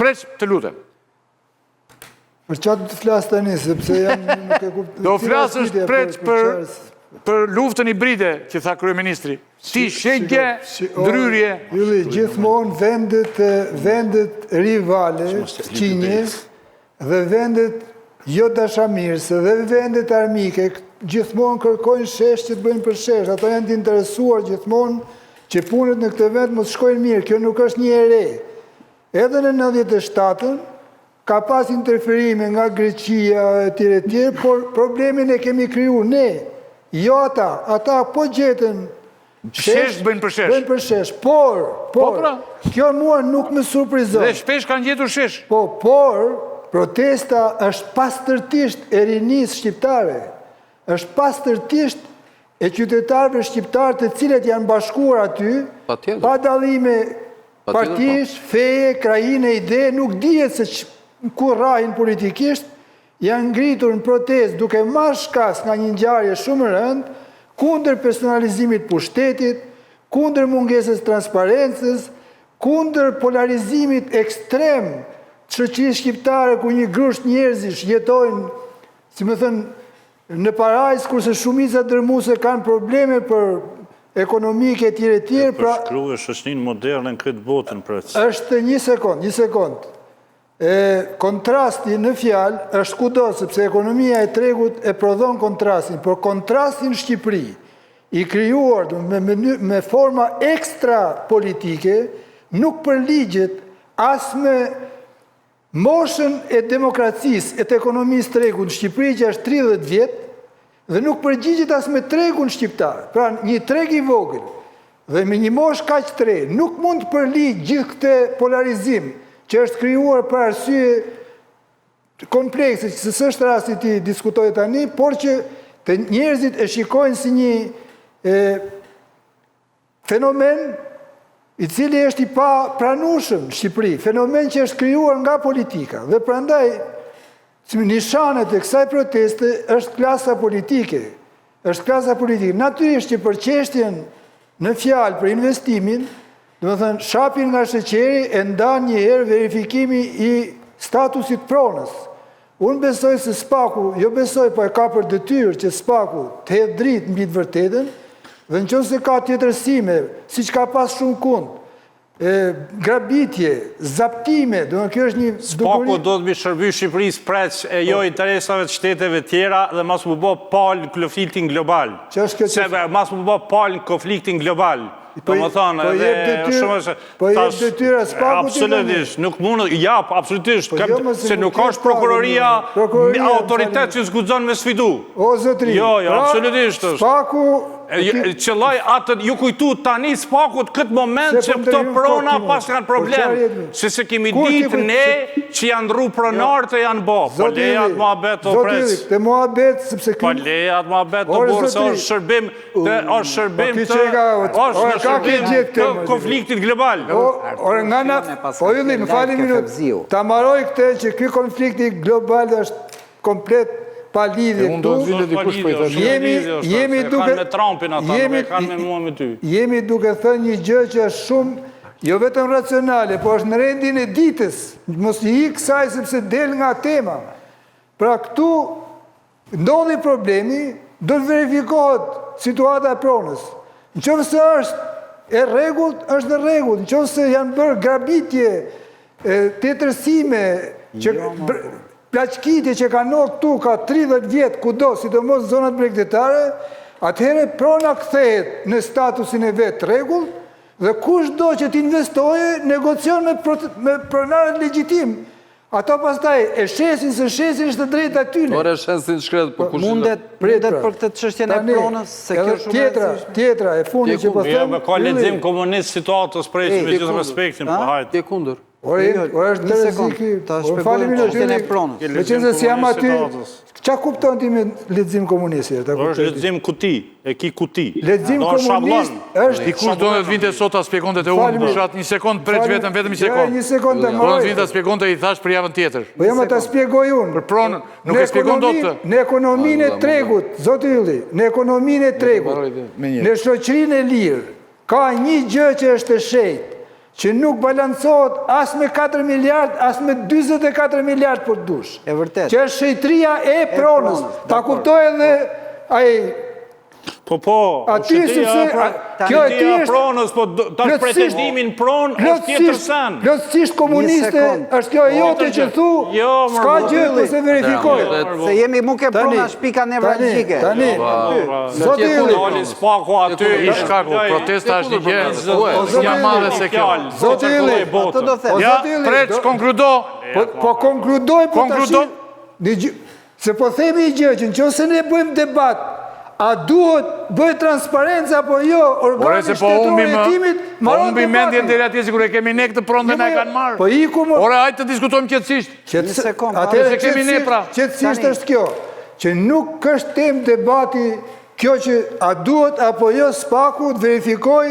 Preç, të lutem. Për qatë të flasë tani, sepse janë nuk e kuptë... Do flasësh preç për luftën hibride, që tha kryeministri. Ti shegje, ndryrje... Ylli, gjithmonë vendet rivale, qinjes, dhe vendet jo dashamirëse, dhe vendet armike, gjithmonë kërkojnë shesh që të bëjnë për shesh. Ata janë të interesuar gjithmonë që punët në këtë vend mos shkojnë mirë. Kjo nuk është një ere. Edhe në 97-ën, ka pas interferime nga Greqia e tjere, por problemin e kemi kryu ne. Jo ata. Ata po gjetën shesh bëjnë për shesh. Bëjnë për shesh. Por, kjo mua nuk më surprizon. Dhe shpesh kanë gjetur shesh. Por, protesta është pastërtisht e rinisë shqiptare. Është pastërtisht e qytetarëve shqiptarë të cilët janë bashkuar aty, pa dallime partish, feje, krajine, ide, nuk dihet se ku rrahin politikisht, janë ngritur në protestë duke marrë shkas nga një ngjarje shumë e rëndë, kundër personalizimit pushtetit, kundër mungesës transparencës, kundër polarizimit ekstrem të shoqërisë shqiptare ku një grusht njerëzish jetojnë, si më thënë, në parajs, kurse shumica dërmuese kanë probleme për ekonomike e tjere. Për shkruaj shoqërinë moderne në këtë botën, është një sekond. Kontrasti në fjalë është kudo, sepse ekonomia e tregut e prodhon kontrastin, por kontrastin në Shqipëri i krijuar me forma ekstra politike nuk përligjet as me moshën e demokracisë e të ekonomisë tregut në Shqipëri që është 30 vjet dhe nuk përgjigjet as me tregun shqiptar. Pra një treg i vogël dhe me një moshë kaq të re nuk mund të përligj gjithë këtë polarizim që është krijuar për arsye komplekse, që s'është rasti ti diskutoj tani, por që të njerëzit e shikojnë si një fenomen i cili është i pa pranueshëm në Shqipëri, fenomen që është krijuar nga politika. Dhe prandaj, nishanet e kësaj proteste është klasa politike. Natyrisht që për çështjen në fjalë për investimin, do të thënë, shapin nga sheqeri e ndan njëherë verifikimi i statusit pronës. Unë besoj se SPAK-u, jo besoj, po e ka për detyrë që SPAK-u të hedhë dritë mbi të vërtetën, dhe nëse ka tjetërsime, siç ka pas shumë kund, grabitje, zaptime, do të kjo është një SPAK-u do të shërby Shqipërisë preç e jo interesave të shteteve tjera dhe mas më bë palë në konfliktin global. Mas më bë palë në konfliktin global. Po më thonë, po jep detyra SPAK-u të absolutisht, nuk mund, jap, absolutisht, se nuk është prokuroria autoritet që zguxon me sfidu. O zotri, jo, absolutisht është. SPAK-u qëlloj atë, ju kujtu tani SPAK-ut këtë moment që këto prona pas kanë problem. Se kemi ditë ne që janë ndru pronarët e janë bo. Po lejat më abet o pres. Zotirik, të më abet, sepse Po lejat më abet o borë, se është shërbim të konfliktit global. Po ylli, më fali minut, ta maroj këtë që këtë konfliktit global është komplet pa lidhje këtu. Jemi duke thënë një gjë që është shumë, jo vetëm racionale, po është në rendin e ditës. Mos i ikë kësaj sepse del nga tema. Pra këtu ndodhi problemi, do të verifikohet situata e pronës. Nëse është e rregullt, është e rregullt. Nëse janë bërë grabitje, tjetërsime, plaçkitje që ka ndodhur këtu ka 30 vjet kudo, sidomos në zonat bregdetare, atëherë prona kthehet në statusin e vet rregull dhe kushdo që të investojë negocion me pronarët legjitim. Ato pastaj e shesin se shesin është drejt aty. Ore shesin shkret po kush mundet për këtë çështjen e pronës se kjo shumë tjetra e fundit që po them. Ka lexim komunist situatës prej me gjithë respektin, po hajt. Ti kundër. Ore është të rrezik. Ta shpjegoj çështjen e pronës. Meqense si jam aty, ç'a kupton ti me lexim komunist? Është lexim kuti, e ki kuti. Lexim komunist është dikush do të vinte sot ta shpjegonte te unë, fshat një sekond prej vetëm një sekond. Një sekond të marr. Do të vinte ta shpjegonte i thash për javën tjetër. Po jam ta shpjegoj unë. Për pronën, nuk e shpjegon dot. Në ekonominë e tregut, zoti Ylli, në ekonominë e tregut, në shoqërinë e lirë, ka një gjë që është e shenjtë. që nuk balancohet as me 4 miliard, as me 24 miliard për dush. E vërtet. Që është shëjtria e pronës. Ta kuptoj edhe ai Po, aty sepse kjo e ti është pronës, po tash pretendimin pronë është tjetër sen. Plotësisht komuniste është kjo e jote që thu, s'ka gjë të se verifikoj. Se jemi mu ke prona shpika nevralgjike. Tani, zoti Ylli. Doli spaku aty. I shkaku, protesta është një gjë, një madhe se kjo. Zoti Ylli. Ato do them. Ja, preç, konkludo. Po konkludoj, po tash. Se po themi i gjë që nëse ne bëjmë debat, a duhet bëjë transparenca apo jo, organi shtetëror i timit, po humbi mendjen deri atje sikur e kemi ne këtë pronë dhe na e kanë marrë. Po iku më. Ore, hajtë të diskutojmë qetësisht. Atëherë kemi ne pra. Qetësisht është kjo, që nuk është temë debati kjo që a duhet apo jo spaku të verifikoj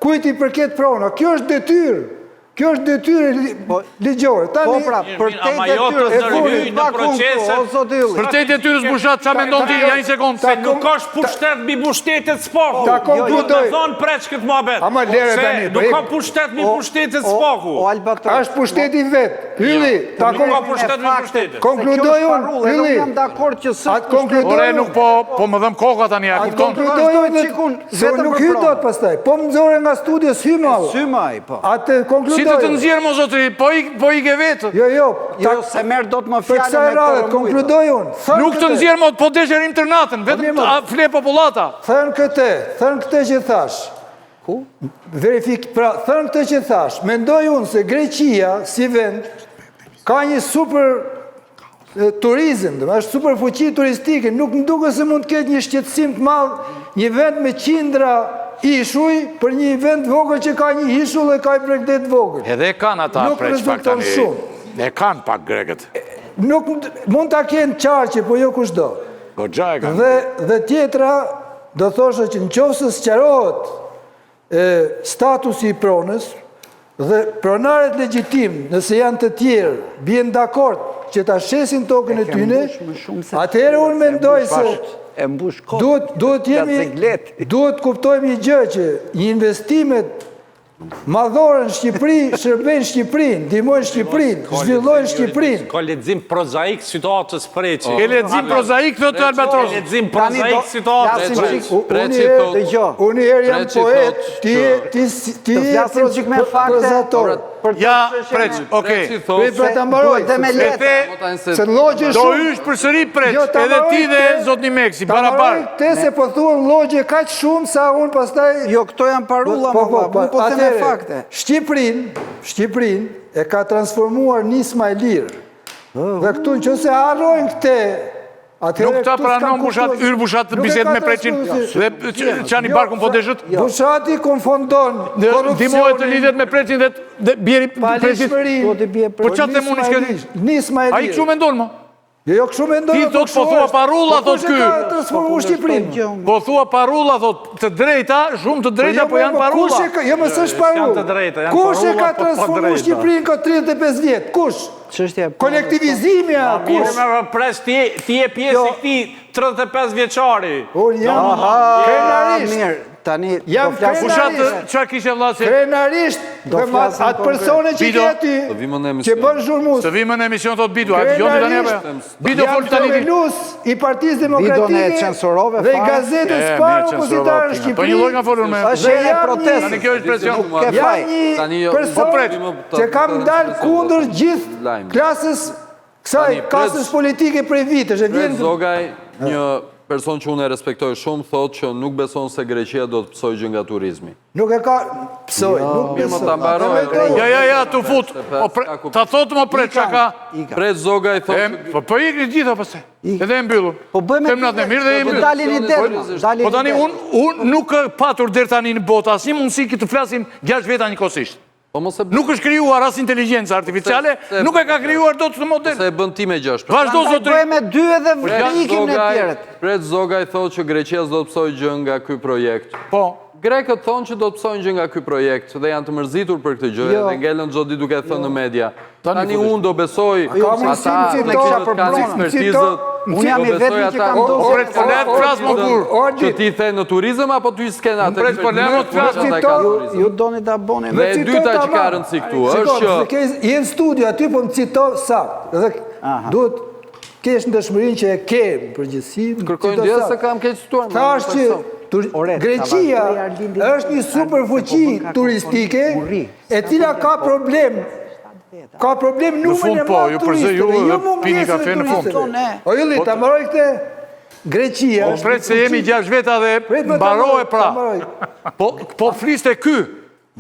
kujt i përket prona. Kjo është detyrë. Kjo është detyrë ligjore. Po pra, për te detyrës në proceset. Për te detyrës bushat, qa mendon ti, ja një sekundë. Se nuk është pushtet mbi pushtetet spaku. Ta konkludoj. Me thonë preç këtë muhabet. Ama lere tani. Se nuk ka pushtet mbi pushtetet spaku. Është pushteti vetë. Ylli, ta Nuk ka pushtet mbi pushtetet. konkludoj unë. Ylli. Nuk jam dakord që së Ore, nuk po më dhëm koka tani, ja Atë kupton. konkludoj unë. Se nuk hy do të pastaj. Po më nxore nga studios hymal. Symaj, po. Atë konkludoj. Si të nxjerë, mo zotri, po i ke vetë. Jo, Se merë do të më për fjallë kësaj radhe, konkludoj unë. Nuk të nxjerë, mo po desherim tërnatën, vetëm fle populata. Thënë këtë që thash. Ku? Pra, thënë këtë që thash. Mendoj unë se Greqia, si vend, ka një super turizm, është super fuqi turistike, nuk më duke se mund të ketë një shqetësim të madh, një vend me qindra ishuj, për një vend vogël që ka një ishull dhe ka i bregdet vogël. Edhe kanë ata Nuk preç pak rezulton tani. shumë. E kanë pak grekët. Nuk mund ta kenë qarqe, po jo kushdo. Goxha e kanë. Dhe tjetra, do thoshe që në qoftë se sqarohet statusi i pronës, dhe pronarët legjitim, nëse janë të tjerë, bien dakord që ta shesin tokën e tyne, atëherë unë mendoj se e mbush kohë. Duhet kuptojmë një gjë që investimet madhore në Shqipëri shërbejnë Shqipërinë, ndihmojnë Shqipërinë, zhvillojnë Shqipërinë. Ka lexim prozaik situatës preçi. Ke lexim prozaik thotë Albatros. Lexim prozaik situatës. Unë herë jam poet, ti je prozator. Ja, preç, okej. Për ta mbaroj, se logje do shumë. hysh përsëri preç, edhe ti dhe zotni Meksi, barabar. Te se po thuan logje kaq shumë sa unë pastaj. Jo, këto janë parulla, më po them me fakte. Shqipërinë e ka transformuar nisma e lirë. Dhe këtu nëse harrojnë këtë, nuk ta pranon bushat të bisedë me preçin dhe çani barkun po deshët. Bushati konfondon korrupsionin. Ndihmohet të lidhet me preçin dhe bjeri preçit. Po çfarë them unë s'ke? Nisma e lirë. Ai kështu mendon mo? Jo, kështu mendon. Ti thot po thua parulla thot ky. Ka transformuar Shqipërinë. Po thua parulla thot të drejta, shumë të drejta po janë parulla. Jo, më s'është parulla. Kush e ka transformuar Shqipërinë ka 35 vjet? Kush? Kolektivizimi a kush? Pres ti je pjesë e këtij 35 vjeçari. Unë jam krenarisht. Tani jam krenarisht. Çfarë kishe vllaçi? Krenarisht. Atë persone që ke aty, që bën zhurmus. Të vimë në emision thot Bidu, a dëgjoni tani apo? Bidu fol tani. Jam themelus i Partisë Demokratike dhe i gazetës parë opozitare në Shqipëri. Po një lloj nga folur me. Është një protestë. Tani kjo është presion. Jam një person që kam dalë kundër gjithë klasës kësaj klasës politike prej vitesh. Zogaj, një person që unë e respektoj shumë, thot që nuk beson se Greqia do të pësoj gjë nga turizmi. Nuk e ka pësoj, nuk beson. Ja, të fut. Ta thotë më pret që ka. Pret Zogaj thot... Po ikni gjitha pëse. Edhe e mbyllur. Po bëjmë e dalin i derma. Po tani, unë nuk patur der tani në botë, asim mundësi këtë flasim 6 veta njëkohësisht. Nuk është krijuar as inteligjenca artificiale, nuk e ka krijuar do të model. Se e bën ti me 6. Vazhdo zotri. Bëjmë 2 edhe vrikim në tjerët. Pret Zogaj thotë që Greqia do të pësoj gjë nga ky projekt. Po. Grekët thonë që do të pësojnë gjë nga ky projekt dhe janë të mërzitur për këtë gjë dhe ngelen çdo ditë duke thënë në media. Tani unë do besoj ata që kanë ekspertizët Unë jam i vetëmi që kam O pret, po le të flas më kur. Që ti the në turizëm apo ty s'ke atë? Pret, po le më të flas. Ju doni ta boni Dhe e dyta që ka rëndësi këtu është që jenë studio aty, po më cito sakt. Dhe duhet kesh në dëshmërin që e ke përgjithësi. kërkojnë dhe se kam keq cituar. Thash që Greqia është një superfuqi turistike e cila ka problem. Ka problem numrin e madh turistëve, jo pini kafe në fund. O Ylli, ta mbaroj këtë. Greqia O pret se jemi 6 veta dhe mbarohe pra. Po fliste ky.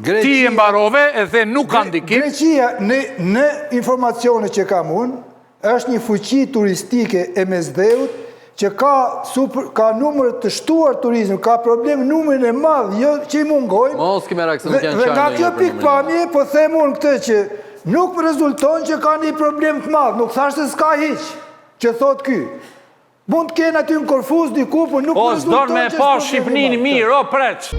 Ti e mbarove e the nuk ka ndikim. Greqia, në informacione që kam unë, është një fuqi turistike e Mesdheut që ka numër të shtuar turizm, ka problem numrin e madh, jo që i mungojnë. Mos ki merak se nuk janë Dhe nga qarë kjo pikpamje, po them unë këtë që nuk rezulton që ka një problem të madh, nuk thash se s'ka hiq, që thot ky. Mund të kenë aty në Korfuz diku, po nuk rezulton që s'ka O, s'don me pa Shqipnin mirë, o pret.